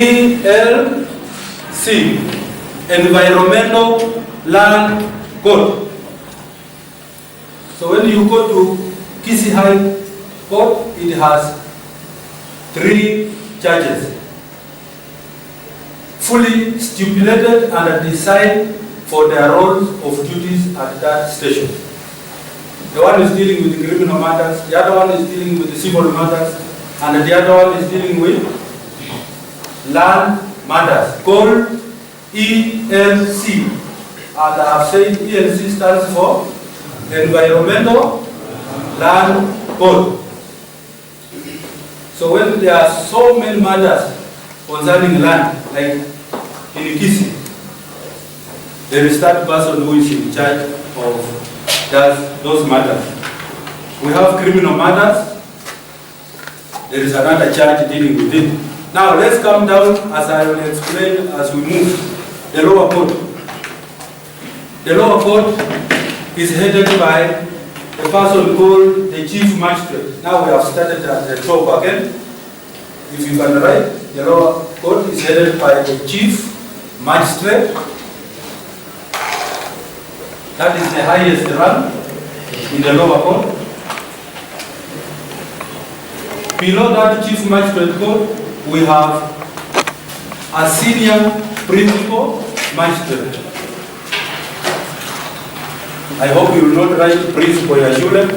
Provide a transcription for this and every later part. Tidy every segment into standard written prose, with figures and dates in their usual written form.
ELC, Environmental Land Code. So when you go to Kisii High Court, it has 3 judges, fully stipulated and designed for their roles of duties at that station. The one is dealing with criminal matters, the other one is dealing with civil matters, and the other one is dealing with land matters, called ELC. And I have said ELC stands for Environmental Land Code. So when there are so many matters concerning land, like in Kisii, there is that person who is in charge of those matters. We have criminal matters, there is another judge dealing with it. Now let's come down, as I will explain as we move. The lower court. The lower court is headed by a person called the Chief Magistrate. Now we have started at the top again. If you can write, the lower court is headed by the Chief Magistrate. That is the highest rank in the lower court. Below that Chief Magistrate court, we have a senior principal magistrate. I hope you will not write principal Yashule.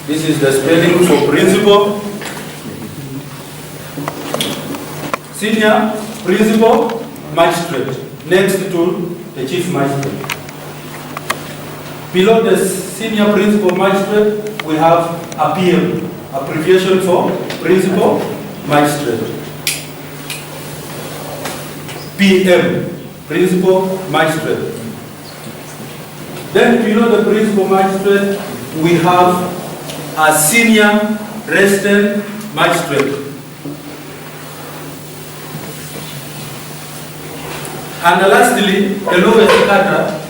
This is the spelling for principal. Senior principal magistrate, next to the chief magistrate. Below the senior principal magistrate, we have a PM, abbreviation for principal magistrate. PM, principal magistrate. Then below the principal magistrate, we have a senior resident magistrate. And lastly, the lowest cadre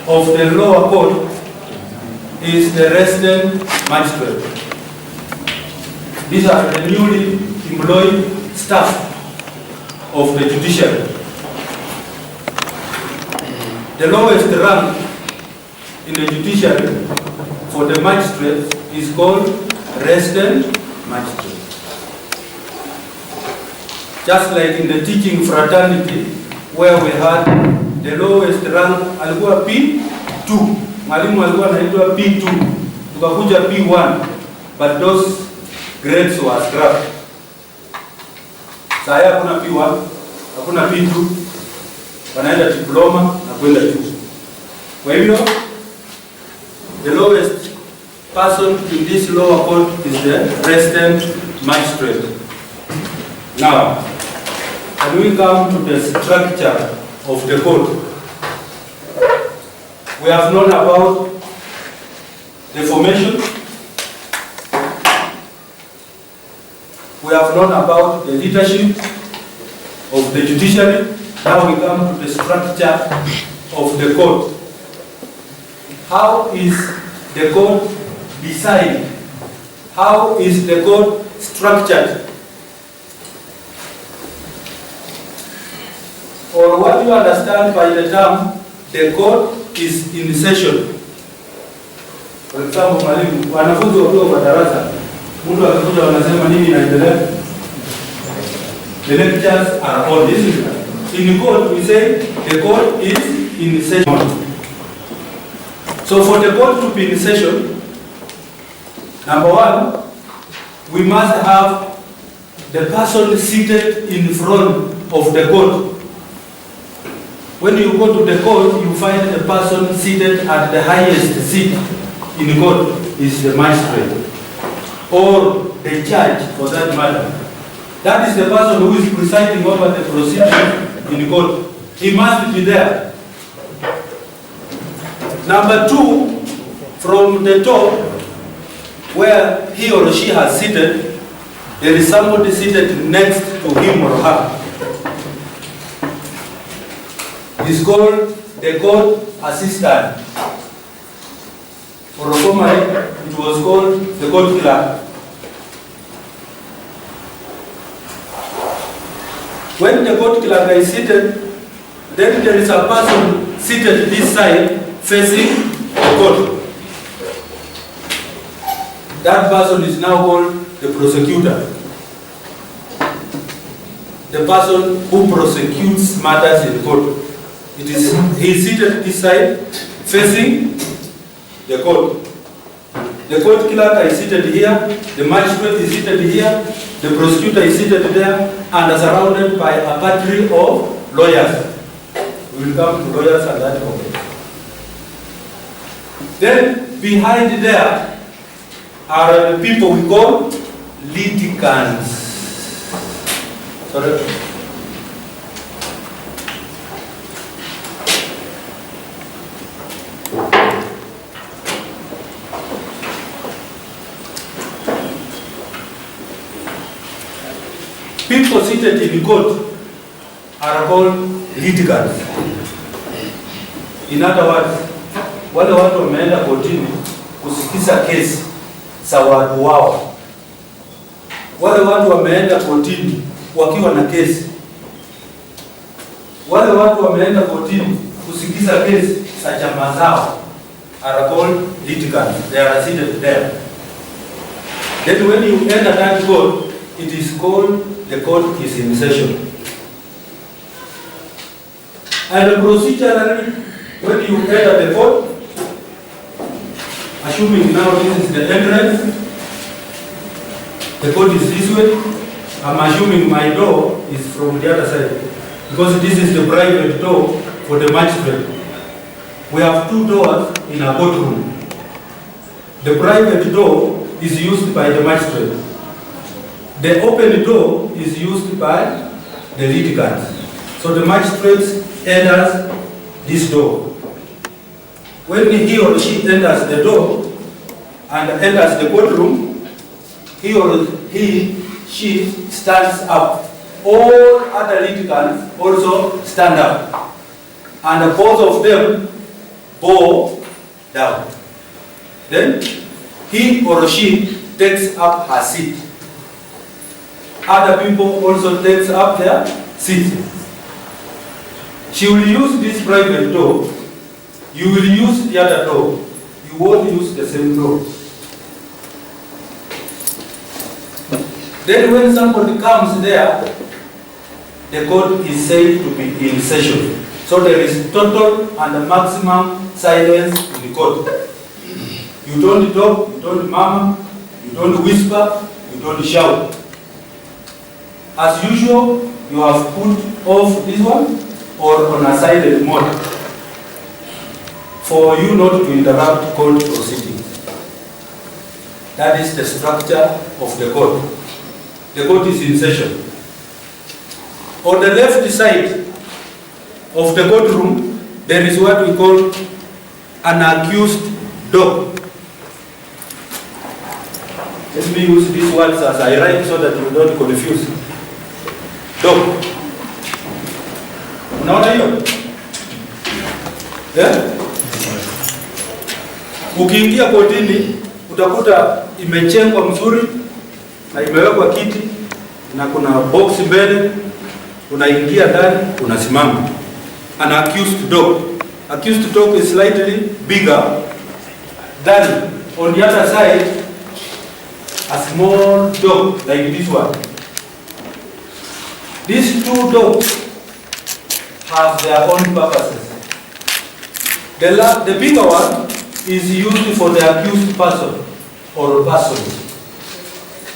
of the lower court is the resident magistrate. These are the newly employed staff of the judiciary. The lowest rank in the judiciary for the magistrate is called resident magistrate. Just like in the teaching fraternity, where we had the lowest rank alikuwa P2, mwalimu alikuwa anaitwa P2, tukakuja P1, but those grades were scrapped. Sasa hakuna P1, hakuna P2, wanaenda diploma na kwenda juu. Kwa hivyo the lowest person in this lower court is the resident magistrate. Now, and we come to the structure of the court. We have known about the formation. We have known about the leadership of the judiciary. Now we come to the structure of the court. How is the court designed? How is the court structured? Or what you understand by the term, the court is in session. For example, mwalimu, wanafunzi wakiwa kwa darasa, mtu akikuja wanasema nini inaendelea? The lectures are on. This is in court we say the court is in session. So for the court to be in session, number one, we must have the person seated in front of the court. When you go to the court, you find a person seated at the highest seat in court is the magistrate or the judge for that matter. That is the person who is presiding over the proceedings in court. He must be there. Number two, from the top where he or she has seated, there is somebody seated next to him or her. It's called the court assistant. For formerly, it was called the court clerk. When the court clerk is seated, then there is a person seated this side facing the court. That person is now called the prosecutor. The person who prosecutes matters in court. He is seated this side facing the court. The court clerk is seated here, the magistrate is seated here, the prosecutor is seated there, and are surrounded by a battery of lawyers. We will come to lawyers and that moment. Then behind there are the people we call litigants. Sorry. People seated in court are called litigants. In other words, wale watu wameenda kotini kusikiza kesi za watu wao. Wale watu wameenda kotini wakiwa na kesi. Wale watu wameenda kotini kusikiza kesi za chama zao are called litigants. They are seated there. Then when you enter that court, it is called the court is in session. And procedurally, when you enter the court, assuming now this is the entrance, the court is this way. I'm assuming my door is from the other side, because this is the private door for the magistrate. We have two doors in a courtroom. The private door is used by the magistrate. The open door is used by the litigant. So the magistrate enters this door. When he or she enters the door and enters the courtroom, she stands up. All other litigants also stand up. And both of them bow down. Then he or she takes up her seat. Other people also takes up their seat. She will use this private door. You will use the other door. You won't use the same door. Then when somebody comes there, the court is said to be in session. So there is total and maximum silence in the court. You don't talk, you don't murmur, you don't whisper, you don't shout. As usual, you have put off this one or on a silent mode for you not to interrupt court proceedings. That is the structure of the court. The court is in session. On the left side of the courtroom, there is what we call an accused dog. Let me use these words as I write so that you don't confuse. Dog. Unaona hiyo? Ukiingia kotini utakuta imechengwa mzuri na imewekwa kiti na kuna box mbele, unaingia ndani, unasimama. An accused dog. Accused dog is slightly bigger than on the other side a small dog like this one. These two dogs have their own purposes. The bigger one is used for the accused person or persons.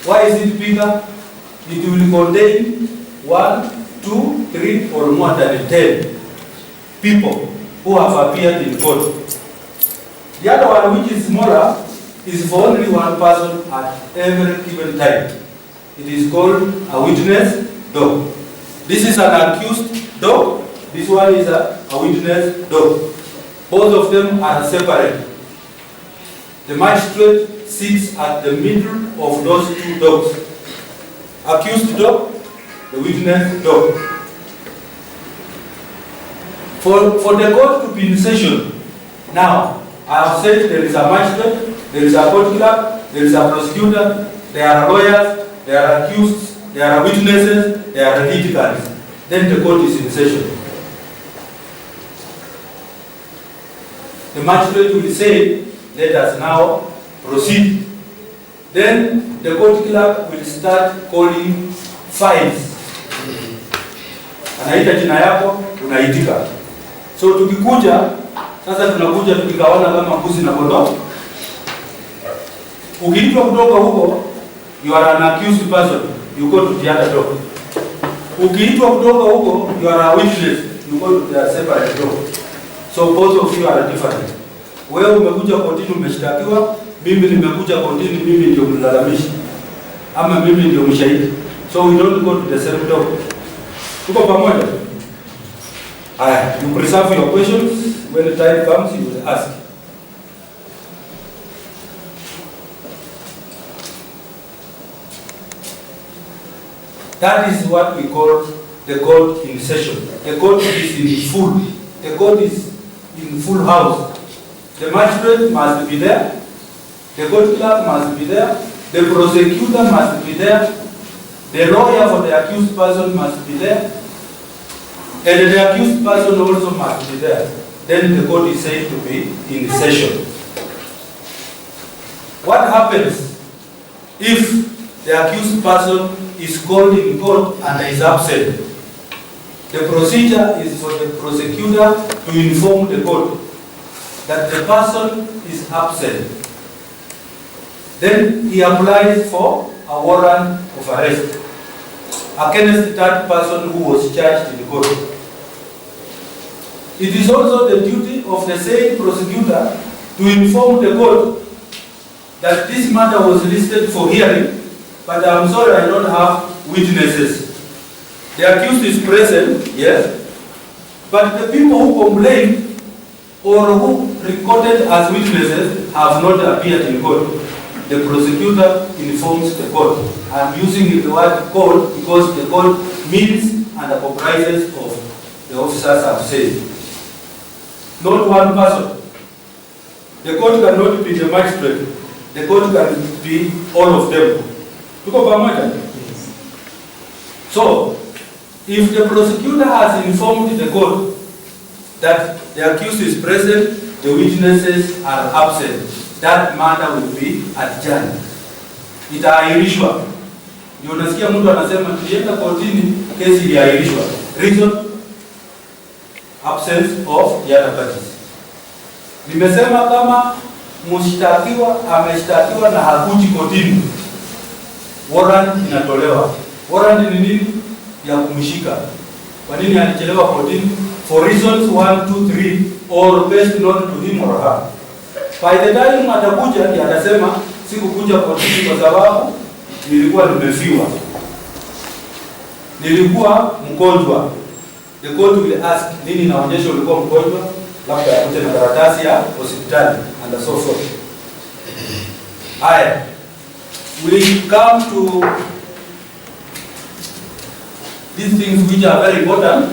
Why is it bigger? It will contain 1, 2, 3 or more than 10 people who have appeared in court. The other one, which is smaller, is for only one person at every given time. It is called a witness dog. This is an accused dog. This one is a witness dog. Both of them are separate. The magistrate sits at the middle of those two dogs. Accused dog, the witness dog. For the court to be in session, now, I have said there is a magistrate, there is a court clerk, there is a prosecutor, there are lawyers, there are accused, there are witnesses, there are litigants. then the court is in session. The magistrate will say, let us now proceed. Then the court clerk will start calling files. Anaita jina yako, unaitika. So tukikuja, sasa tunakuja tukigawana kama mbuzi na kondoo. Ukiitwa kutoka huko, you are an accused person, you go to the other door. Ukiitwa kutoka huko, you are a witness, you go to the separate door. So both of you are different. Wewe umekuja kotini umeshtakiwa, mimi nimekuja kotini mimi ndio mlalamishi. Ama mimi ndio mshahidi. So we don't go to the same door. Tuko pamoja? You preserve your questions. When the time comes, you will ask. That is what we call the court in session. The court is in full. The court is in full house. The magistrate must be there. The court clerk must be there. The prosecutor must be there. The lawyer for the accused person must be there. And the accused person also must be there. Then the court is said to be in session. What happens if the accused person is called in court and is absent? The procedure is for the prosecutor to inform the court that the person is absent. Then he applies for a warrant of arrest against that person who was charged in court. It is also the duty of the same prosecutor to inform the court that this matter was listed for hearing, but I'm sorry I don't have witnesses. The accused is present, yes, but the people who complained or who recorded as witnesses have not appeared in court. The prosecutor informs the court. I'm using the word court because the court means and comprises of the officers have said. Not one person. The court cannot be the magistrate. The court can be all of them. Tuko pamoja? So, if the prosecutor has informed the court that the accused is present, the witnesses are absent, that matter will be adjourned. Itaahirishwa. Ndio unasikia mtu anasema tulienda kotini, kesi iliahirishwa. Reason? Absence of the other parties. Nimesema kama mshtakiwa ameshtakiwa na hakuji kotini, warrant inatolewa. Warrant ni nini? Ya kumshika. Kwa nini alichelewa kotini? For reasons 1, 2, 3 or best known to him or her. By the time atakuja ndiye atasema sikukuja kotini kwa sababu nilikuwa nimefiwa, nilikuwa mgonjwa. The court will ask, nini inaonyesha ulikuwa mgonjwa? Labda akuje na karatasi ya hospitali and so forth. Haya, we come to these things which are very important.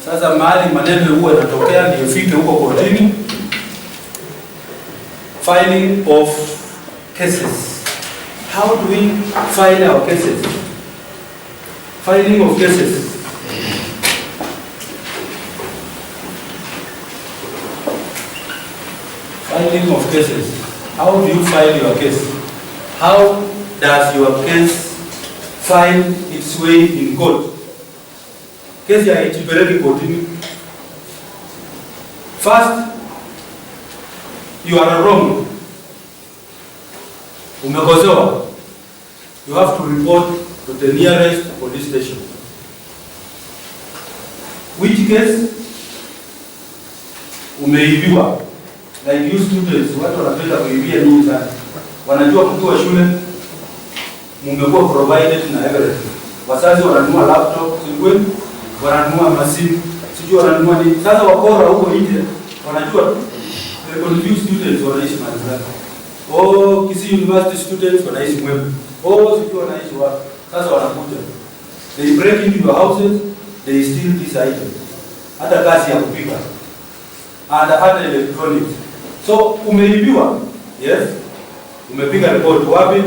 Sasa mahali maneno huwa yanatokea ndio fike huko kotini. Filing of cases. How do we file our cases? Filing of cases. Filing of cases. How do you file your case? How does your case find its way in court? Kesi haijipeleki kotini. First, you are wrong. Umekosewa. You have to report to the nearest police station. Which case? Umeibiwa. Like you students, watu wanapenda kuibia nini sana. Wanajua mkiwa shule mmekuwa provided na everything. Wazazi wananunua laptop, sijui wananunua machine, sijui wananunua nini. Sasa wakora huko nje wanajua the confused students wanaishi mahali fulani. Oh, Kisii University students wanaishi Mwembe. Oh, sijui wanaishi wapi. Sasa wanakuja. They break into your houses, they steal this item. Hata kazi ya kupika. And hata electronics. So, umeibiwa. Yes. Umepiga report wapi?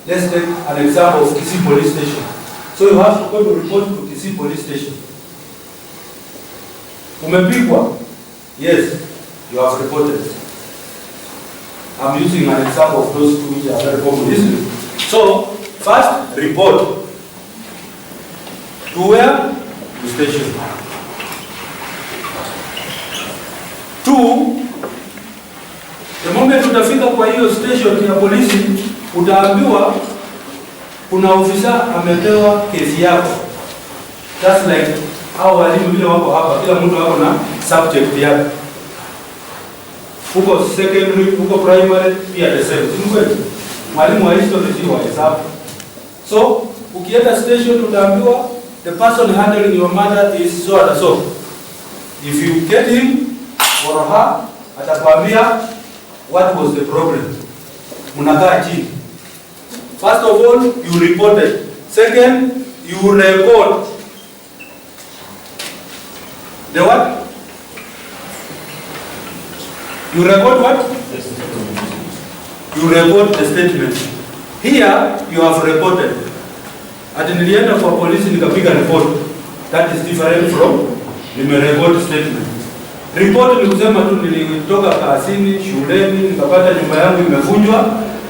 Let's take an example of Kisii police station. So you have to go to report to Kisii police station. Umepigwa? Yes, you have reported. I'm using an example of those two which are very common. So, first, report. To where? To station. 2, the moment utafika kwa hiyo station ya polisi, utaambiwa kuna ofisa amepewa kesi yako. Just like hao walimu vile wako hapa, kila mtu wako na subject yake. Huko secondary, huko primary, pia the same. Simkweli? Mwalimu wa history si wa hesabu. So, ukienda station utaambiwa the person handling your matter is so and so. If you get him or her, atakwambia what was the problem. Munakaa chini. First of all, you reported. Second, you record. The what? You record what? You record the statement. Here, you have reported. Ati nilienda kwa polisi nikapiga report. That is different from nimerecord statement. Report ni kusema tu nilitoka kazini, shuleni, nikapata nyumba yangu imevunjwa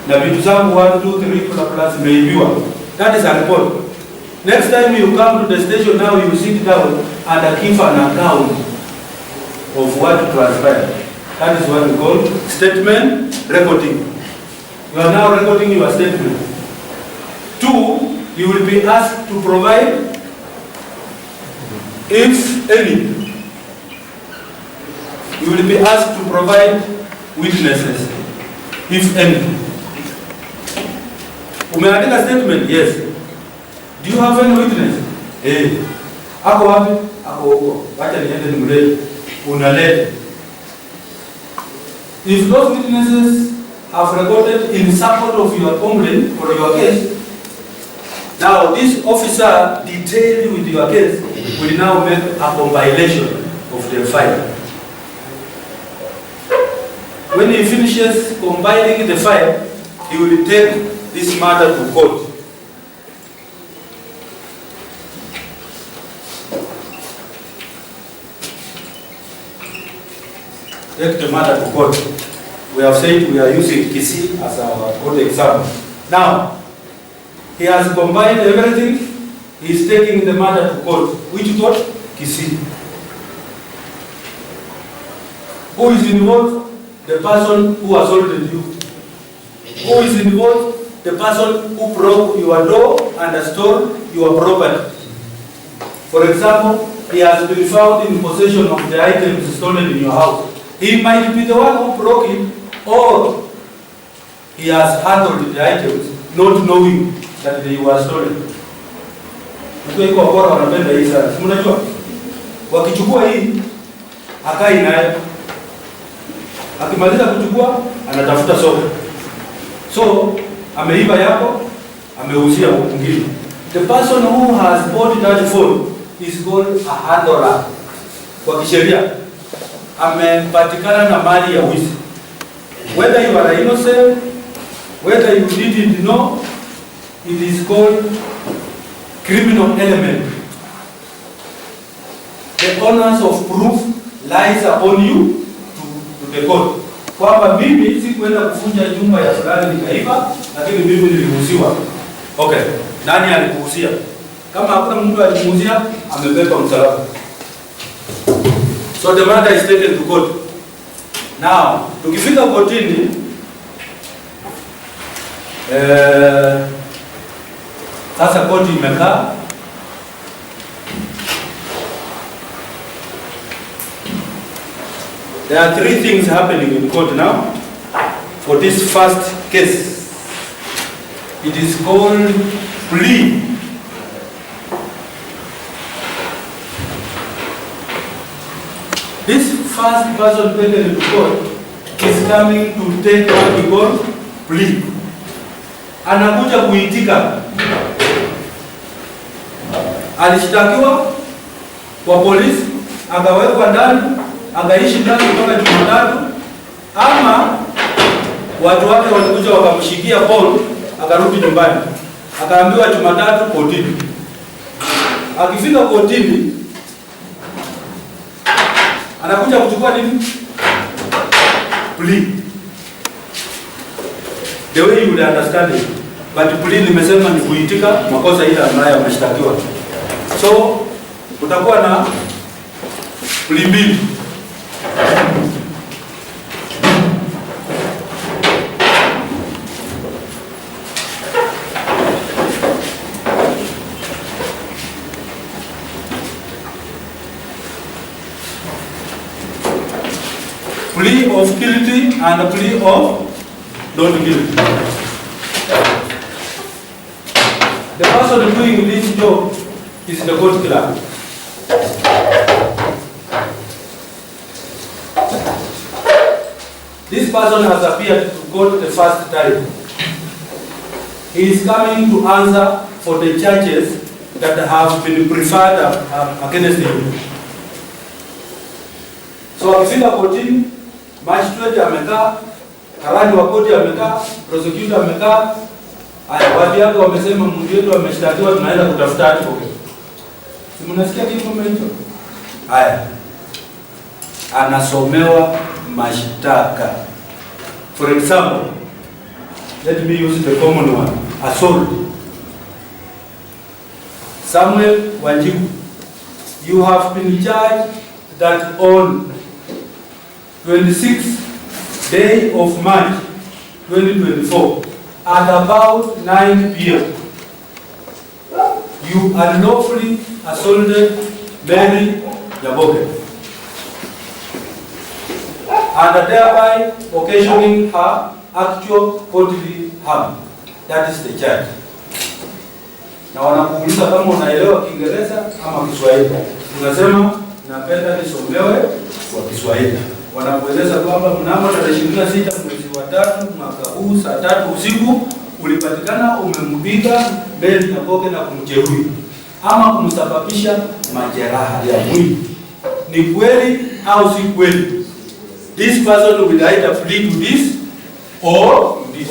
na vitu zangu 1 2 3 plus imeibiwa. That is a report. Next time you come to the station, now you sit down and give an account of what transpired. That is what we call statement recording. You are now recording your statement. 2, you will be asked to provide, if any, you will be asked to provide witnesses, if any. Umeandika statement? Yes. Do you have any witness? Ako wapi? Ako huko. Wacha niende nimlete. Unalete. If those witnesses have recorded in support of your complaint or your case, now this officer detailed with your case will now make a compilation of the file. When he finishes compiling the file, he will take this matter to court. Take the matter to court. We have said we are using Kisii as our court example. Now, he has combined everything. He is taking the matter to court. Which court? Kisii. Who is involved? The person who assaulted you. Who is involved? The person who broke your door and stole your property. For example, he has been found in possession of the items stolen in your house. He might be the one who broke it, or he has handled the items not knowing that they were stolen. Mtu yuko bora wanapenda hii sana. Mnajua? Wakichukua hii akai naye. Akimaliza kuchukua anatafuta soko. So, ameiba yako, ameuzia mwingine. The person who has bought that phone is called a handler. Kwa kisheria amepatikana na mali ya wizi. Whether you are innocent, whether you didn't know, it is called criminal element. The onus of proof lies upon you to the court. Kwamba mimi sikuenda kuvunja nyumba ya fulani nikaiba, lakini mimi niliruhusiwa. Okay, nani alikuhusia? Kama hakuna mtu alimuhusia, amebeba msalaba. So the matter is taken to court. Now, tukifika kotini, sasa koti imekaa. There are 3 things happening in court now. For this first case, it is called plea. This first person taken into court is coming to take what we call plea. Anakuja kuitika. Alishtakiwa kwa polisi, akawekwa ndani, akaishi ndani mpaka Jumatatu, ama watu wake walikuja wakamshikia bond, akarudi nyumbani. Akaambiwa Jumatatu kotini. akifika kotini anakuja kuchukua nini? Plea. The way you will understand it. But plea nimesema ni kuitika makosa ile ambayo ameshtakiwa. So utakuwa na plea mbili. Plea of guilty and a plea of not guilty. The person doing this job is the court clerk. This person has appeared to court the first time. He is coming to answer for the charges that have been preferred against him. So akifika kotini, magistrate amekaa, karani wa koti amekaa, prosecutor amekaa. Haya, wadi yako wamesema mtu wetu ameshtakiwa, tunaenda kutafuta advocate. Si mnasikia kitu kama hicho? Haya, anasomewa mashtaka. For example, let me use the common one, assault. Samuel Wanjiku, you have been charged that on 26th day of March 2024 at about 9 p.m. you unlawfully assaulted Mary Nyaboke and thereby occasioning her actual bodily harm. That is the charge. Na wanakuuliza kama unaelewa Kiingereza ama Kiswahili. Unasema napenda nisomewe kwa Kiswahili. Wanakueleza kwamba mnamo tarehe 26 mwezi wa 3 mwaka huu saa 3 usiku ulipatikana umempiga Mary Nyaboke na kumjeruhi ama kumsababisha majeraha ya mwili. Ni kweli au si kweli? This person will either plead to this or this.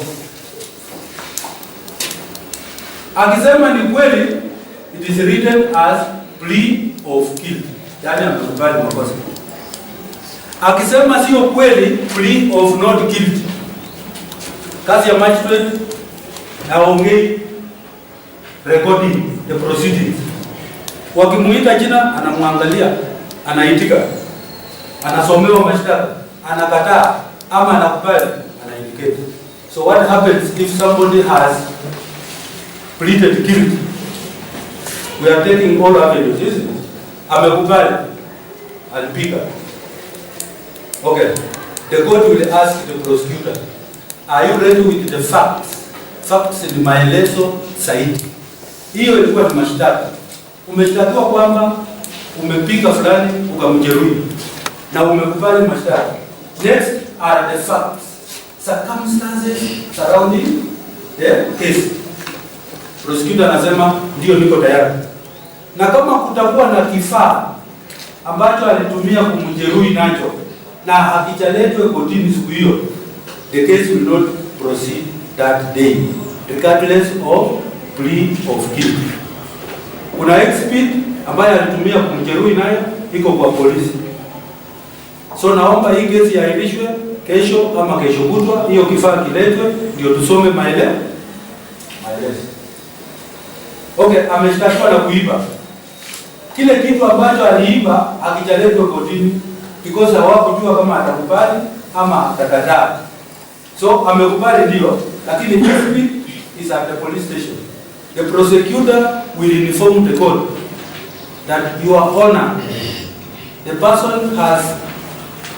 Akisema ni kweli, it is written as plea of guilt. Yaani amekubali makosa. Akisema sio kweli, plea of not guilty. Kazi ya magistrate haongei, recording the proceedings. Wakimuita jina anamwangalia, anaitika, anasomewa mashtaka, anakataa ama anakubali, anaindicate. So what happens if somebody has pleaded guilty? We are taking all avenues, isn't it? Amekubali, alipiga. Okay, the court will ask the prosecutor, are you ready with the facts? Facts ni maelezo sahihi. Hiyo ilikuwa ni mashtaka. Umeshtakiwa kwamba umepiga fulani ukamjeruhi na umekubali mashtaka. Next are the facts, circumstances surrounding the case. Prosecutor anasema ndio niko tayari. Na kama kutakuwa na kifaa ambacho alitumia kumjeruhi nacho na hakijaletwe kotini siku hiyo, the case will not proceed that day, regardless of plea of guilt. Kuna exhibit ambayo alitumia kumjeruhi nayo iko kwa polisi. So naomba hii kesi iahirishwe kesho ama kesho kutwa, hiyo kifaa kiletwe ndio tusome maelezo. Okay, ameshtakiwa na kuiba. Kile kitu ambacho aliiba hakijaletwa kotini because hawakujua kama atakubali ama atakataa. So amekubali ndio, lakini exhibit is at the police station. The prosecutor will inform the court that Your Honor, the person has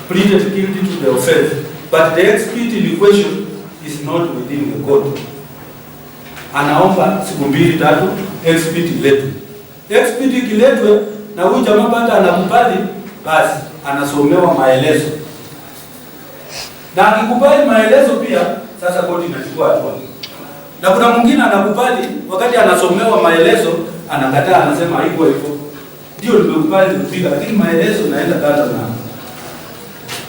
pleaded guilty to the offense, but the exhibit in question is not within the court. Anaomba siku 2-3 exhibit iletwe. Exhibit ikiletwe na huyu jamaa bado anakubali, basi anasomewa maelezo. Na akikubali maelezo pia, sasa koti inachukua hatua. Na kuna mwingine anakubali, wakati anasomewa maelezo, anakataa, anasema haiko hivyo. Ndio nimekubali kupiga, lakini maelezo naenda kando na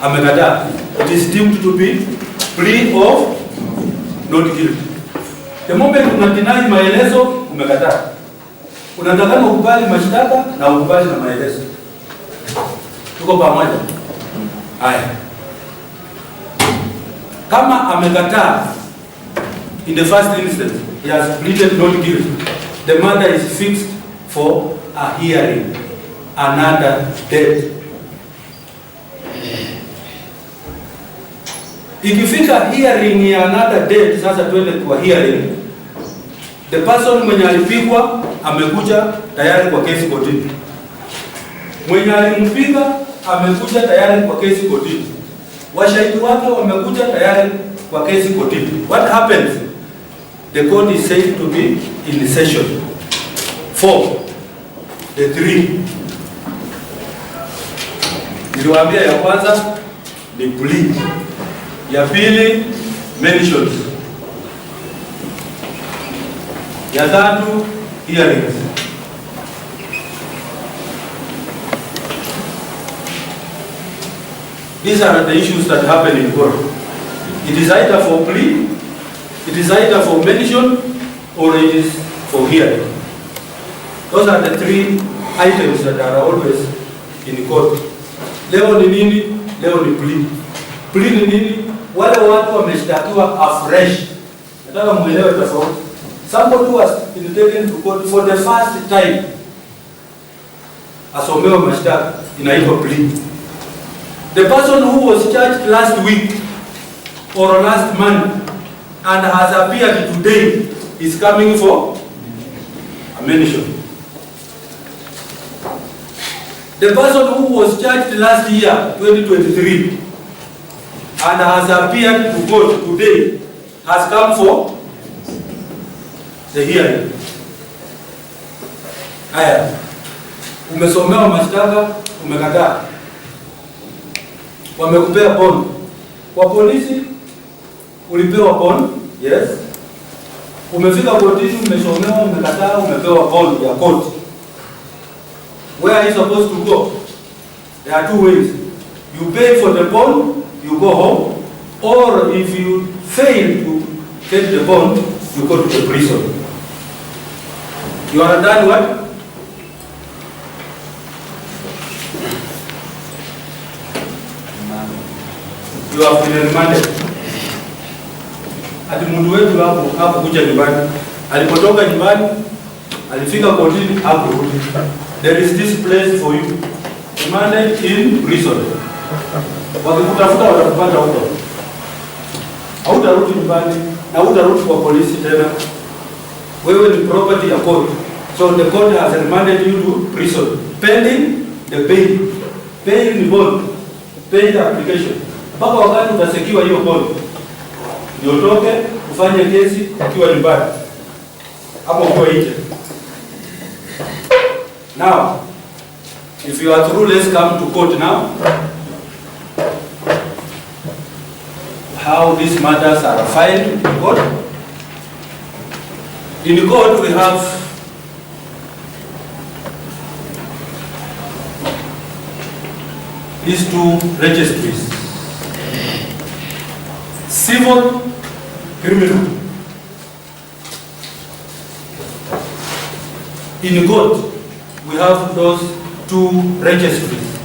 amekataa. It is deemed to be plea of not guilty. The moment una deny maelezo, umekataa. Unatakana ukubali mashtaka na ukubali na maelezo. Tuko pamoja? Haya. Kama amekataa, in the first instance, he has pleaded not guilty, the matter is fixed for a hearing another date. Ikifika hearing ya another date, sasa twende kwa hearing. The person mwenye alipigwa amekuja tayari kwa kesi kotini. Mwenye alimpiga amekuja tayari kwa kesi kotini. Washahidi wake wamekuja tayari kwa kesi kotini. What happens? The court is said to be in session. 4. The 3. Niliwaambia ya kwanza ni plea. Ya pili mentions. Ya tatu hearings. These are the issues that happen in court. It is either for plea, it is either for mention, or it is for hearing. Those are the 3 items that are always in court. Leo ni nini? Leo ni plea. Plea ni nini? Wale watu wameshtakiwa afresh. Nataka muelewe tofauti. Somebody who has been taken to court for the first time, asomewa mashtaka, inaitwa plea. The person who was charged last week or last month and has appeared today is coming for a mention. The person who was charged last year, 2023, and has appeared to court today has come for the hearing. Haya, umesomewa mashtaka, umekataa, wamekupea bond. Kwa polisi ulipewa bond, yes. Umefika kotini, umesomewa, umekataa, umepewa bond ya court. Where are you supposed to go? There are 2 ways. You pay for the bond, you go home, or if you fail to get the bond, you go to the prison. You are done what? You have been remanded. Ati mundu wetu hapo kuja nyumbani. Alipotoka nyumbani, alifika kotini, hapo rudi. There is this place for you. Remanded in prison. Wakikutafuta watakupata huko. Hautarudi nyumbani na hautarudi kwa polisi tena. Wewe ni property ya court. So the court has remanded you to prison pending the bail. Bail ni bond. Pay the application. Mpaka wakati utasekiwa hiyo bond, ndio utoke ufanye kesi ukiwa nyumbani hapo kwa nje. Now, if you are through, let's come to court now. How these matters are filed in court. In court we have these 2 registries. Civil, criminal. In court, we have those 2 registries.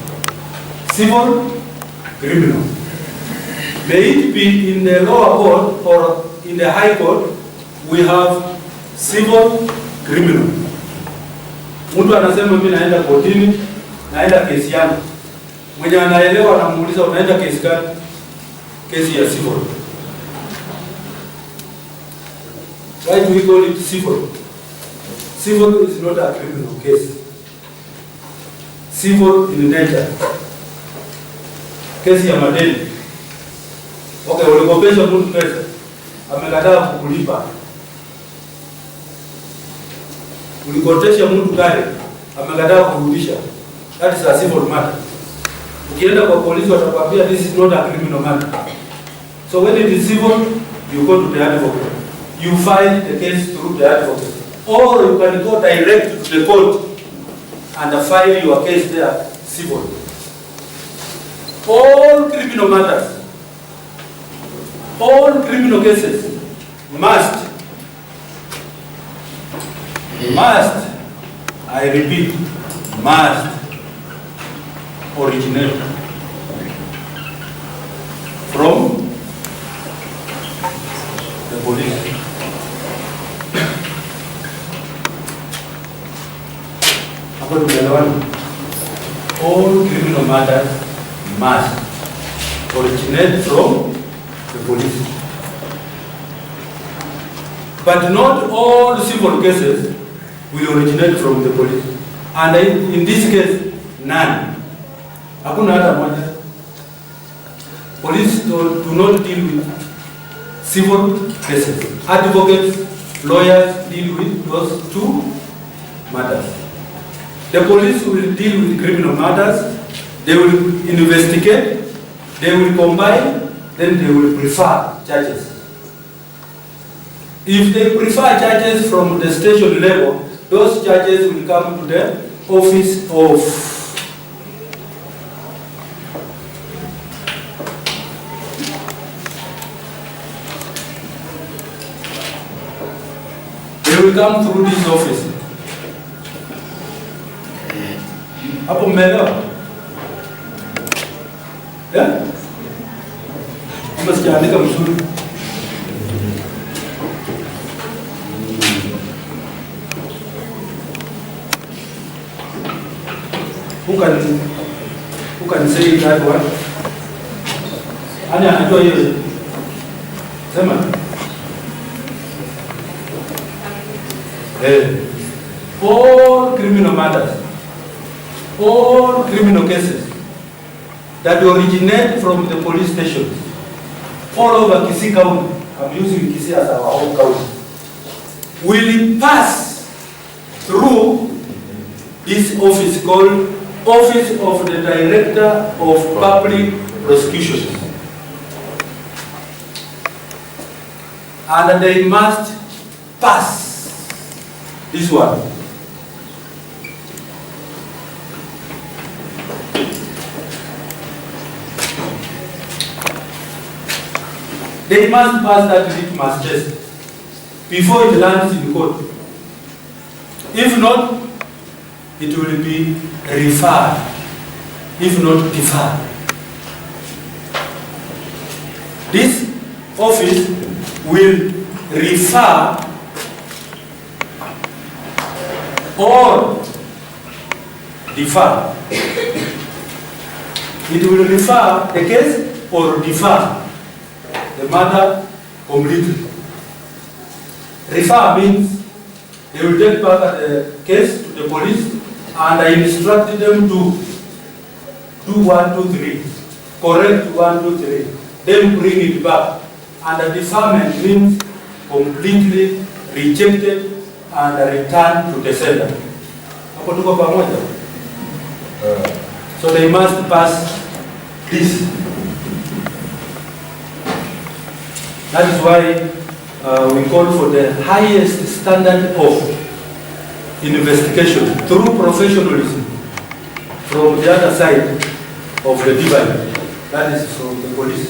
Civil, criminal. May it be in the lower court or in the high court, we have civil, criminal. Mtu anasema mimi naenda kotini, naenda kesi yangu. Mwenye anaelewa anamuuliza unaenda kesi gani? Kesi ya civil. Why do we call it civil? Civil is not a criminal case. Civil in nature. Kesi ya madeni. Okay, ulikopesha mtu pesa, amekataa kukulipa. Ulikotesha mtu gari, amekataa kurudisha. That is a civil matter. Ukienda kwa polisi watakwambia this is not a criminal matter. So when it is civil, you go to the advocate. You file the case through the advocate. Or you can go direct to the court and file your case there, civil. All criminal matters, all criminal cases must I repeat, must originate from the police. All criminal matters must originate from the police. But not all civil cases will originate from the police. And in this case, none. Hakuna hata moja. Police do not deal with civil cases. Advocates, lawyers deal with those two matters. The police will deal with criminal matters. They will investigate. They will combine. Then they will prefer charges. If they prefer charges from the station level, those charges will come to the office of they will come through this office. Hapo mmeelewa? Kama sijaandika mzuri. Who can say that one? Anya anajua hiyo. Sema. All criminal matters, all criminal cases that originate from the police stations all over Kisii County, I'm using Kisii as our home county, will pass through this office called Office of the Director of Public Prosecutions. And they must pass this one. They must pass that litmus test before it lands in court. If not, it will be referred, if not deferred. This office will refer or defer. It will refer the case or defer the matter completely. Refer means they will take back the case to the police and I instructed them to do 1, 2, 3, correct 1, 2, 3, then bring it back. And the deferment means completely rejected and returned to the sender. Hapo tuko pamoja? So they must pass this. That is why we call for the highest standard of investigation through professionalism from the other side of the divide, that is from the police.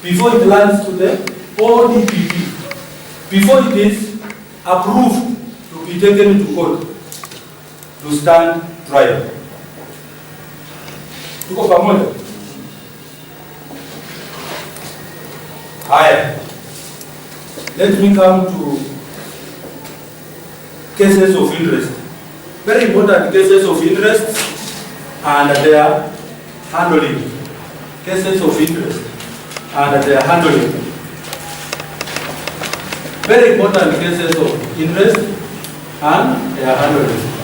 Before it lands to the ODPP, before it is approved to be taken to court to stand trial. Tuko pamoja? Haya. Let me come to cases of interest. Very important cases of interest and their handling. Cases of interest and their handling. Very important cases of interest and their handling.